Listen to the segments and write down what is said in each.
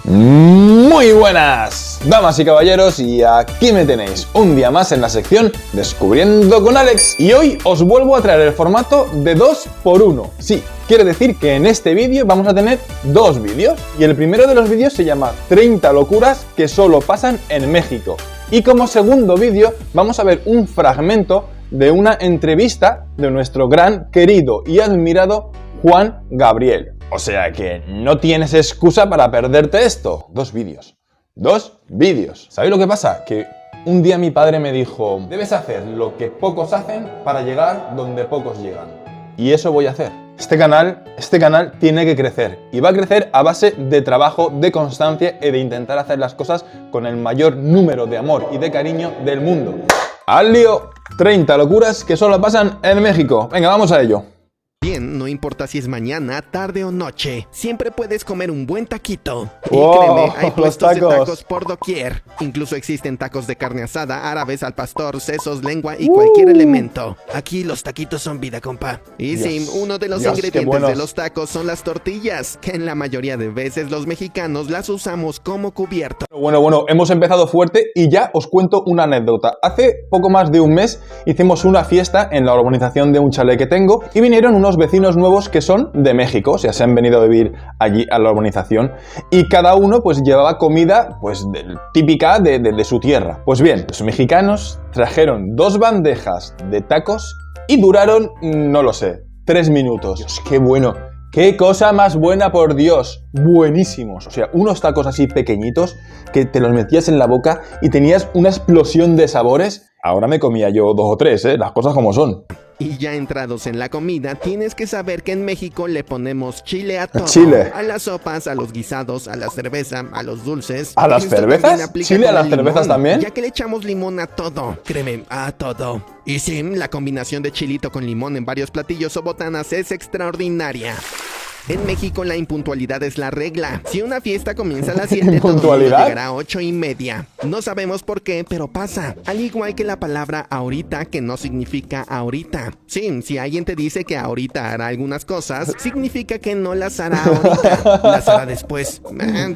Muy buenas, damas y caballeros, y aquí me tenéis un día más en la sección Descubriendo con Alex. Y hoy os vuelvo a traer el formato de 2x1. Sí, quiere decir que en este vídeo vamos a tener dos vídeos. Y el primero de los vídeos se llama 30 locuras que solo pasan en México. Y como segundo vídeo vamos a ver un fragmento de una entrevista de nuestro gran, querido y admirado Juan Gabriel. O sea que no tienes excusa para perderte esto. Dos vídeos. ¿Sabéis lo que pasa? Que un día mi padre me dijo: debes hacer lo que pocos hacen para llegar donde pocos llegan. Y eso voy a hacer. Este canal tiene que crecer. Y va a crecer a base de trabajo, de constancia y de intentar hacer las cosas con el mayor número de amor y de cariño del mundo. ¡Al lío! 30 locuras que solo pasan en México. Venga, vamos a ello. Bien, no importa si es mañana, tarde o noche, siempre puedes comer un buen taquito. Y ¡Wow! créeme, hay Los puestos de tacos. tacos por doquier. Incluso existen tacos de carne asada, árabes al pastor, sesos, lengua y cualquier elemento. Aquí los taquitos son vida, compa. Y sí, Dios, uno de los Dios, qué ingredientes buenos. de los tacos son las tortillas, que en la mayoría de veces los mexicanos las usamos como cubierto. Bueno, hemos empezado fuerte y ya os cuento una anécdota. Hace poco más de un mes hicimos una fiesta en la urbanización de un chalet que tengo y vinieron unos vecinos nuevos que son de México, o sea, se han venido a vivir allí a la urbanización y cada uno pues llevaba comida pues típica de su tierra. Pues bien, los mexicanos trajeron 2 bandejas de tacos y duraron, no lo sé, 3 minutos. Dios, qué bueno. ¡Qué cosa más buena, por Dios! Buenísimos. O sea, unos tacos así pequeñitos que te los metías en la boca y tenías una explosión de sabores. Ahora me comía yo 2 o 3, las cosas como son. Y ya entrados en la comida, tienes que saber que en México le ponemos chile a todo. Chile. A las sopas, a los guisados, a la cerveza, a los dulces. ¿A las Esto cervezas? también aplica ¿Chile a con las el cervezas limón, también? Ya que le echamos limón a todo. Créeme, a todo. Y sí, la combinación de chilito con limón en varios platillos o botanas es extraordinaria. En México la impuntualidad es la regla. Si una fiesta comienza a las 7, todo el mundo ¿Impuntualidad? llegará a 8:30. No sabemos por qué, pero pasa. Al igual que la palabra ahorita, que no significa ahorita. Sí, si alguien te dice que ahorita hará algunas cosas, significa que no las hará ahorita. Las hará después.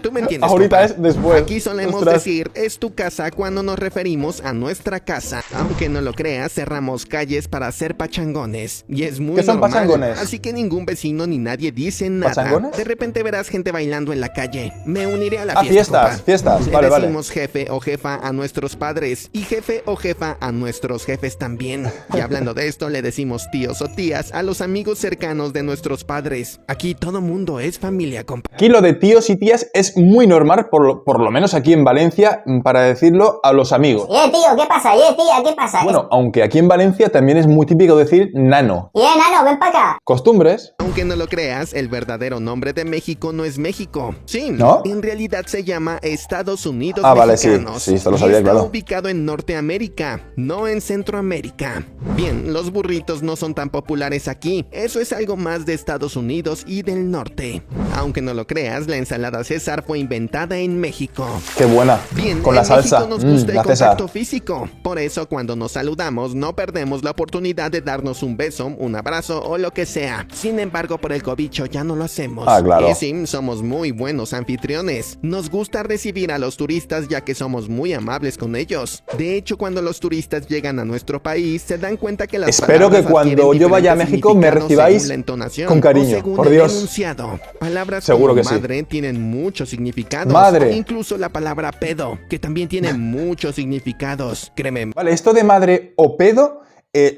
Tú me entiendes, Ahorita compa. es después. Aquí solemos Ostras. decir, es tu casa cuando nos referimos a nuestra casa. Aunque no lo creas, cerramos calles para hacer pachangones. Y es muy ¿Qué son normal. pachangones? Así que ningún vecino ni nadie dice nada. ¿Pachangones? De repente verás gente bailando en la calle. Me uniré a la Ah, fiesta, fiestas. compa. Vale, Le vale. decimos jefe o jefa a nuestros padres y jefe o jefa a nuestros jefes también. Y hablando de esto, le decimos tíos o tías a los amigos cercanos de nuestros padres. Aquí todo mundo es familia, compa. Aquí lo de tíos y tías es muy normal, por lo menos aquí en Valencia, para decirlo a los amigos. Tío, ¿qué pasa? Tía, ¿qué pasa? Bueno, aunque aquí en Valencia también es muy típico decir nano. Nano, ven para acá. Costumbres. Aunque no lo creas, el verdadero nombre de México no es México. Sí, ¿No? en realidad se llama Estados Unidos Vale, sí. Mexicanos. Sí, esto lo Y sabía, está claro. ubicado en Norteamérica, no en Centroamérica. Bien, los burritos no son tan populares aquí. Eso es algo más de Estados Unidos y del norte. Aunque no lo creas, la ensalada César fue inventada en México. Qué buena. Bien, con la en salsa. México nos gusta el la César. contacto físico. Por eso cuando nos saludamos no perdemos la oportunidad de darnos un beso, un abrazo o lo que sea. Sin embargo, por el cobicho ya no lo hacemos. Ah, claro. Y sí, somos muy buenos anfitriones. Nos gusta recibir a los turistas ya que somos muy amables con ellos. De hecho, cuando los turistas llegan a nuestro país, se dan cuenta que las Espero que palabras cuando adquieren yo vaya a diferentes México me significados recibáis según la entonación con cariño, o según por el Dios. enunciado. Palabras Seguro como que sí. madre tienen muchos significados. Madre. O incluso la palabra pedo, que también tiene muchos significados. Créeme. Vale, esto de madre o pedo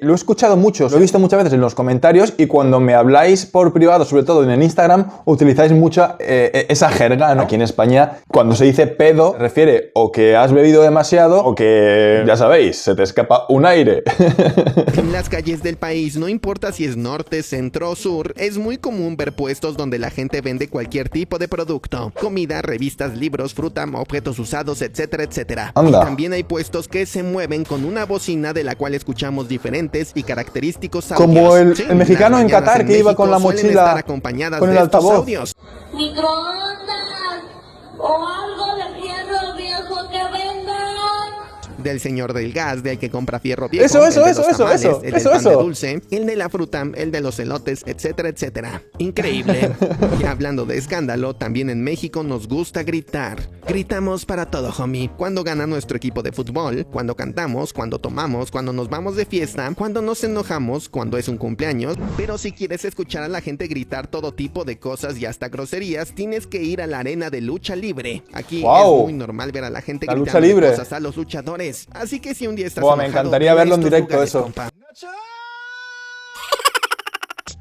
lo he escuchado mucho, lo he visto muchas veces en los comentarios y cuando me habláis por privado, sobre todo en el Instagram, utilizáis mucha esa jerga, ¿no? Aquí en España, cuando se dice pedo, se refiere o que has bebido demasiado o que, ya sabéis, se te escapa un aire. En las calles del país, no importa si es norte, centro o sur, es muy común ver puestos donde la gente vende cualquier tipo de producto. Comida, revistas, libros, fruta, objetos usados, etcétera, etcétera. Anda. Y también hay puestos que se mueven con una bocina de la cual escuchamos diferentes y característicos audios. Como el Sí, mexicano las en mañanas Qatar que iba con la México suelen mochila, estar acompañadas con el de estos altavoz. audios. Microondas o algo de fierro viejo que vendan. Del señor del gas, del que compra fierro viejo, Eso, el de los tamales, el del pan de eso. dulce, el de la fruta, el de los elotes, etcétera, etcétera. Increíble. Y hablando de escándalo, también en México nos gusta gritar. Gritamos para todo, homie. Cuando gana nuestro equipo de fútbol, cuando cantamos, cuando tomamos, cuando nos vamos de fiesta, cuando nos enojamos, cuando es un cumpleaños. Pero si quieres escuchar a la gente gritar todo tipo de cosas y hasta groserías, tienes que ir a la arena de lucha libre. Aquí es muy normal ver a la gente gritando cosas a los luchadores. Así que si un día estás enojado, me encantaría verlo en directo eso. Compa.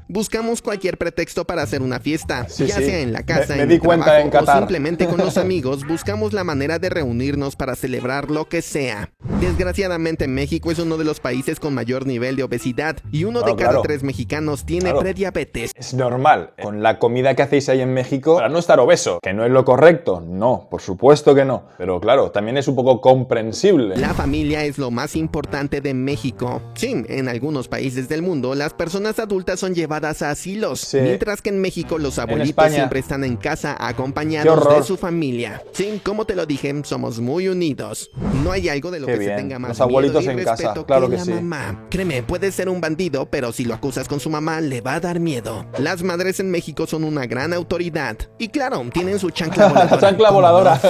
Buscamos cualquier pretexto para hacer una fiesta, ya sea en la casa, en el trabajo, o simplemente con los amigos. Buscamos la manera de reunirnos para celebrar lo que sea. Desgraciadamente, México es uno de los países con mayor nivel de obesidad y uno de cada 3 mexicanos tiene prediabetes. Es normal, con la comida que hacéis ahí en México, para no estar obeso, que no es lo correcto. No, por supuesto que no. Pero claro, también es un poco comprensible. La familia es lo más importante de México. Sí, en algunos países del mundo, las personas adultas son llevadas a asilos, mientras que en México los abuelitos siempre están en casa acompañados de su familia. Sí, como te lo dije, somos muy unidos. No hay algo de lo que se tenga más miedo y respeto que la mamá. Créeme, puede ser un bandido, pero si lo acusas con su mamá, le va a dar miedo. Las madres en México son una gran autoridad. Y claro, tienen su chancla voladora. Chancla voladora.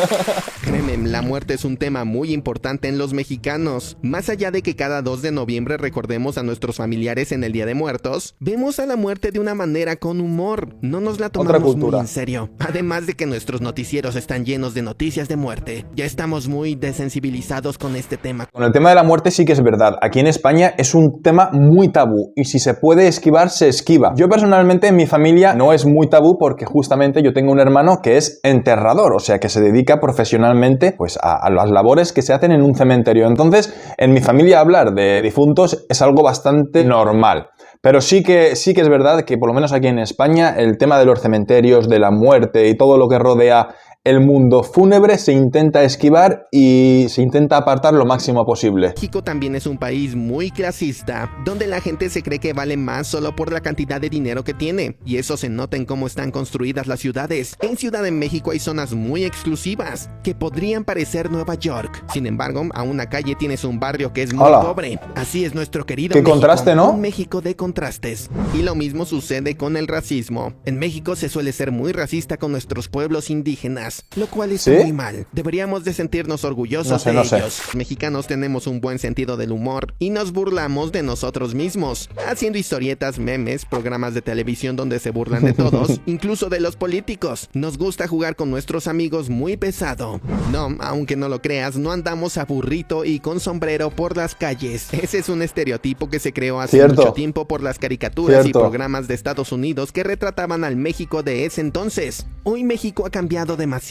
Créeme, la muerte es un tema muy importante en los mexicanos. Más allá de que cada 2 de noviembre recordemos a nuestros familiares en el Día de Muertos, vemos a la muerte de una manera con humor. No nos la tomamos muy en serio. Además de que nuestros noticieros están llenos de noticias de muerte. Ya estamos muy desensibilizados con este tema. Con el tema de la muerte sí que es verdad. Aquí en España es un tema muy tabú y si se puede esquivar, se esquiva. Yo personalmente en mi familia no es muy tabú porque justamente yo tengo un hermano que es enterrador, o sea que se dedica profesionalmente pues a las labores que se hacen en un cementerio. Entonces, en mi familia hablar de difuntos es algo bastante normal. Pero sí que es verdad que por lo menos aquí en España el tema de los cementerios, de la muerte y todo lo que rodea el mundo fúnebre se intenta esquivar y se intenta apartar lo máximo posible. México también es un país muy clasista, donde la gente se cree que vale más solo por la cantidad de dinero que tiene, y eso se nota en cómo están construidas las ciudades. En Ciudad de México hay zonas muy exclusivas, que podrían parecer Nueva York. Sin embargo, a una calle tienes un barrio que es muy pobre. Así es nuestro querido México. Qué contraste, ¿no? Un México de contrastes. Y lo mismo sucede con el racismo. En México se suele ser muy racista con nuestros pueblos indígenas, lo cual es muy mal. Deberíamos de sentirnos orgullosos de ellos. Los mexicanos tenemos un buen sentido del humor y nos burlamos de nosotros mismos, haciendo historietas, memes, programas de televisión donde se burlan de todos, incluso de los políticos. Nos gusta jugar con nuestros amigos muy pesado. No, aunque no lo creas, no andamos a burrito y con sombrero por las calles. Ese es un estereotipo que se creó hace mucho tiempo por las caricaturas y programas de Estados Unidos que retrataban al México de ese entonces. Hoy México ha cambiado demasiado.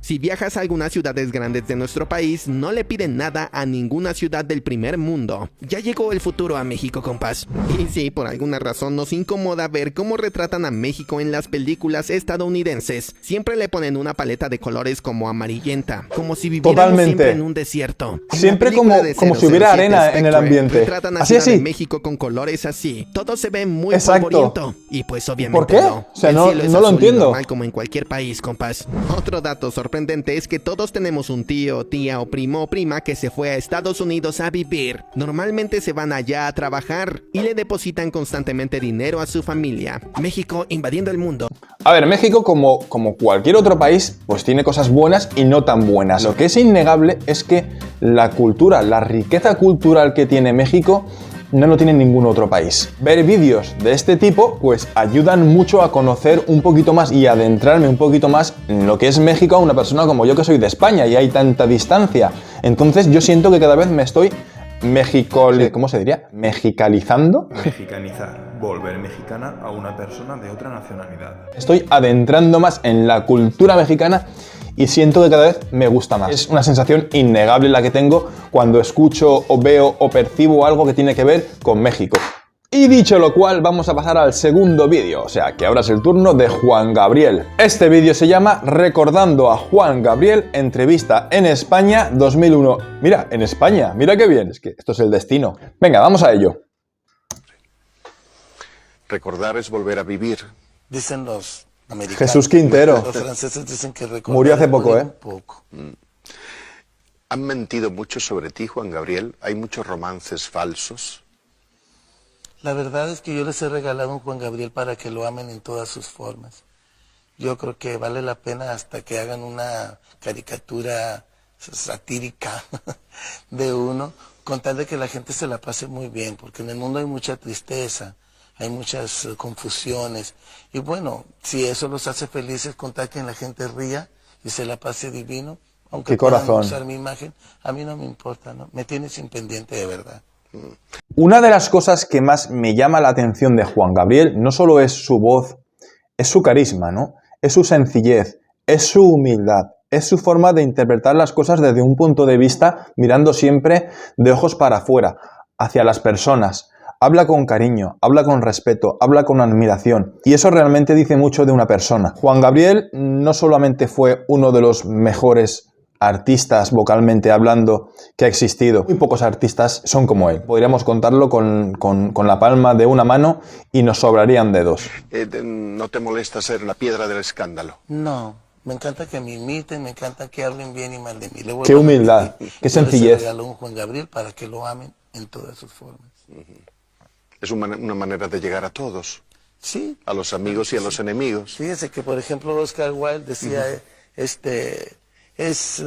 Si viajas a algunas ciudades grandes de nuestro país, no le piden nada a ninguna ciudad del primer mundo. Ya llegó el futuro a México, compas. Y sí, por alguna razón nos incomoda ver cómo retratan a México en las películas estadounidenses. Siempre le ponen una paleta de colores como amarillenta, como si viviéramos siempre en un desierto. Siempre como si hubiera arena en el ambiente. Retratan a Ciudad de México con colores así. Todo se ve muy polvoriento. Y pues obviamente ¿por qué? No. O sea, no lo entiendo. Normal como en cualquier país, compas. Otro dato sorprendente es que todos tenemos un tío, tía o primo o prima que se fue a Estados Unidos a vivir. Normalmente se van allá a trabajar y le depositan constantemente dinero a su familia. México invadiendo el mundo. A ver, México como cualquier otro país, pues tiene cosas buenas y no tan buenas. Lo que es innegable es que la cultura, la riqueza cultural que tiene México no lo tiene ningún otro país. Ver vídeos de este tipo pues ayudan mucho a conocer un poquito más y adentrarme un poquito más en lo que es México a una persona como yo que soy de España y hay tanta distancia. Entonces yo siento que cada vez me estoy ¿cómo se diría? Mexicalizando. Mexicanizar, volver mexicana a una persona de otra nacionalidad. Estoy adentrando más en la cultura mexicana y siento que cada vez me gusta más. Es una sensación innegable la que tengo cuando escucho o veo o percibo algo que tiene que ver con México. Y dicho lo cual, vamos a pasar al segundo vídeo, o sea que ahora es el turno de Juan Gabriel. Este vídeo se llama Recordando a Juan Gabriel, entrevista en España 2001. Mira, en España, mira qué bien, es que esto es el destino. Venga, vamos a ello. Recordar es volver a vivir. Dicen los americanos. Jesús Quintero. Los franceses dicen que recordar murió hace poco, un poco. ¿Han mentido mucho sobre ti, Juan Gabriel? ¿Hay muchos romances falsos? La verdad es que yo les he regalado un Juan Gabriel para que lo amen en todas sus formas. Yo creo que vale la pena hasta que hagan una caricatura satírica de uno, con tal de que la gente se la pase muy bien, porque en el mundo hay mucha tristeza, hay muchas confusiones, y bueno, si eso los hace felices, con tal que la gente ría y se la pase divino, aunque Qué corazón. puedan usar mi imagen, a mí no me importa, ¿no? Me tiene sin pendiente de verdad. Una de las cosas que más me llama la atención de Juan Gabriel no solo es su voz, es su carisma, ¿no? Es su sencillez, es su humildad, es su forma de interpretar las cosas desde un punto de vista mirando siempre de ojos para afuera, hacia las personas. Habla con cariño, habla con respeto, habla con admiración. Y eso realmente dice mucho de una persona. Juan Gabriel no solamente fue uno de los mejores artistas vocalmente hablando que ha existido. Muy pocos artistas son como él. Podríamos contarlo con la palma de una mano y nos sobrarían dedos. ¿No te molesta ser la piedra del escándalo? No, me encanta que me imiten, me encanta que hablen bien y mal de mí. Qué humildad, qué sencillez. Yo les regaló un Juan Gabriel para que lo amen en todas sus formas. Es una manera de llegar a todos, Sí. a los amigos y a los enemigos. Fíjese que, por ejemplo, Oscar Wilde decía, es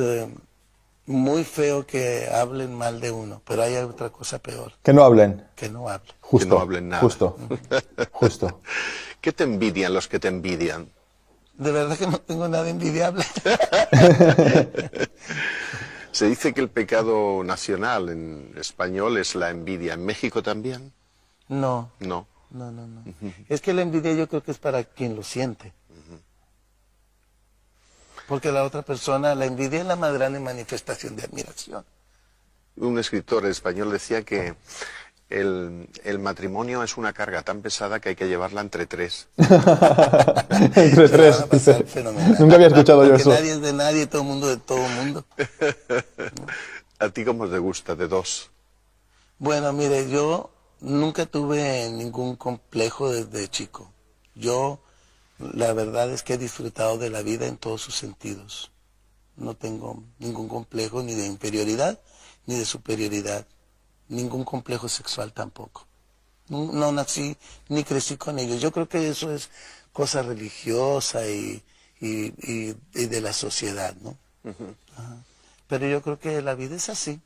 muy feo que hablen mal de uno, pero hay otra cosa peor, Que no hablen. que no hablen. Justo. Que no hablen nada. Justo. Justo. ¿Qué te envidian los que te envidian? De verdad que no tengo nada envidiable. Se dice que el pecado nacional en español es la envidia. ¿En México también? No, No. no. Es que la envidia yo creo que es para quien lo siente. Porque la otra persona, la envidia es la más grande manifestación de admiración. Un escritor español decía que el matrimonio es una carga tan pesada que hay que llevarla entre tres. Entre Se la van tres. a pasar fenomenal. Nunca había escuchado yo Porque eso. nadie es de nadie, todo el mundo de todo el mundo. ¿A ti cómo te gusta de dos? Bueno, mire, yo nunca tuve ningún complejo desde chico. Yo, la verdad es que he disfrutado de la vida en todos sus sentidos. No tengo ningún complejo ni de inferioridad ni de superioridad. Ningún complejo sexual tampoco. No nací ni crecí con ellos. Yo creo que eso es cosa religiosa y de la sociedad, ¿no? Ajá. Pero yo creo que la vida es así.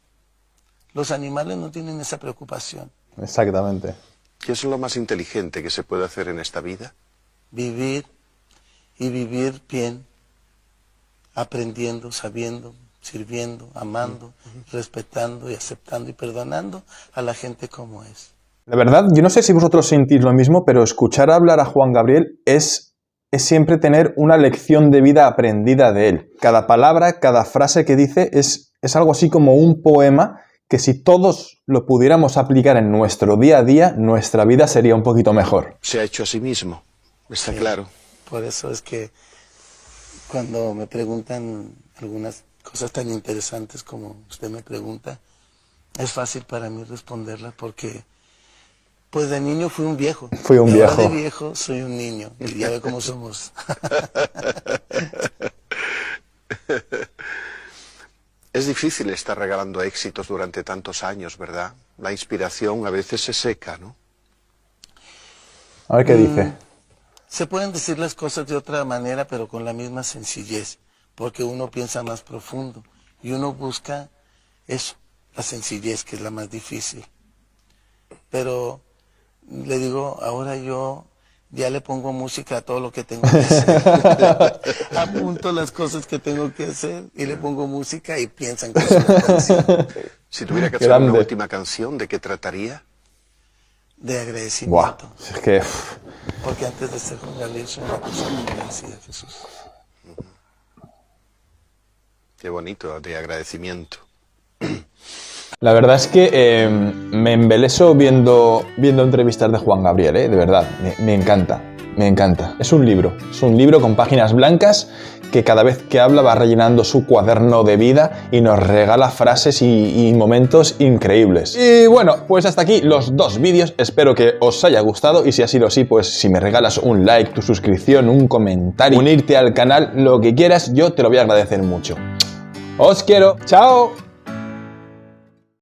Los animales no tienen esa preocupación. Exactamente. ¿Qué es lo más inteligente que se puede hacer en esta vida? Vivir y vivir bien, aprendiendo, sabiendo, sirviendo, amando, respetando y aceptando y perdonando a la gente como es. La verdad, yo no sé si vosotros sentís lo mismo, pero escuchar hablar a Juan Gabriel es siempre tener una lección de vida aprendida de él. Cada palabra, cada frase que dice es algo así como un poema que si todos lo pudiéramos aplicar en nuestro día a día, nuestra vida sería un poquito mejor. Se ha hecho a sí mismo, está claro. Por eso es que cuando me preguntan algunas cosas tan interesantes como usted me pregunta, es fácil para mí responderlas porque pues de niño fui un viejo. Fui un Y ahora viejo. de viejo soy un niño. Y ya ve cómo somos. Es difícil estar regalando éxitos durante tantos años, ¿verdad? La inspiración a veces se seca, ¿no? A ver qué dice. Se pueden decir las cosas de otra manera, pero con la misma sencillez, porque uno piensa más profundo y uno busca eso, la sencillez, que es la más difícil. Pero le digo, ahora yo ya le pongo música a todo lo que tengo que hacer. Apunto las cosas que tengo que hacer y le pongo música y piensan que es una canción. Si tuviera que hacer Grande. una última canción, ¿de qué trataría? De Buah, agradecimiento. es que... Porque antes de ser Juan Gabriel soy una persona agradecida, Jesús. Qué bonito, de agradecimiento. La verdad es que me embeleso viendo entrevistas de Juan Gabriel, de verdad, me encanta, me encanta. Es un libro con páginas blancas que cada vez que habla va rellenando su cuaderno de vida y nos regala frases y momentos increíbles. Y bueno, pues hasta aquí los dos vídeos, espero que os haya gustado y si ha sido así, pues si me regalas un like, tu suscripción, un comentario, unirte al canal, lo que quieras, yo te lo voy a agradecer mucho. ¡Os quiero! ¡Chao!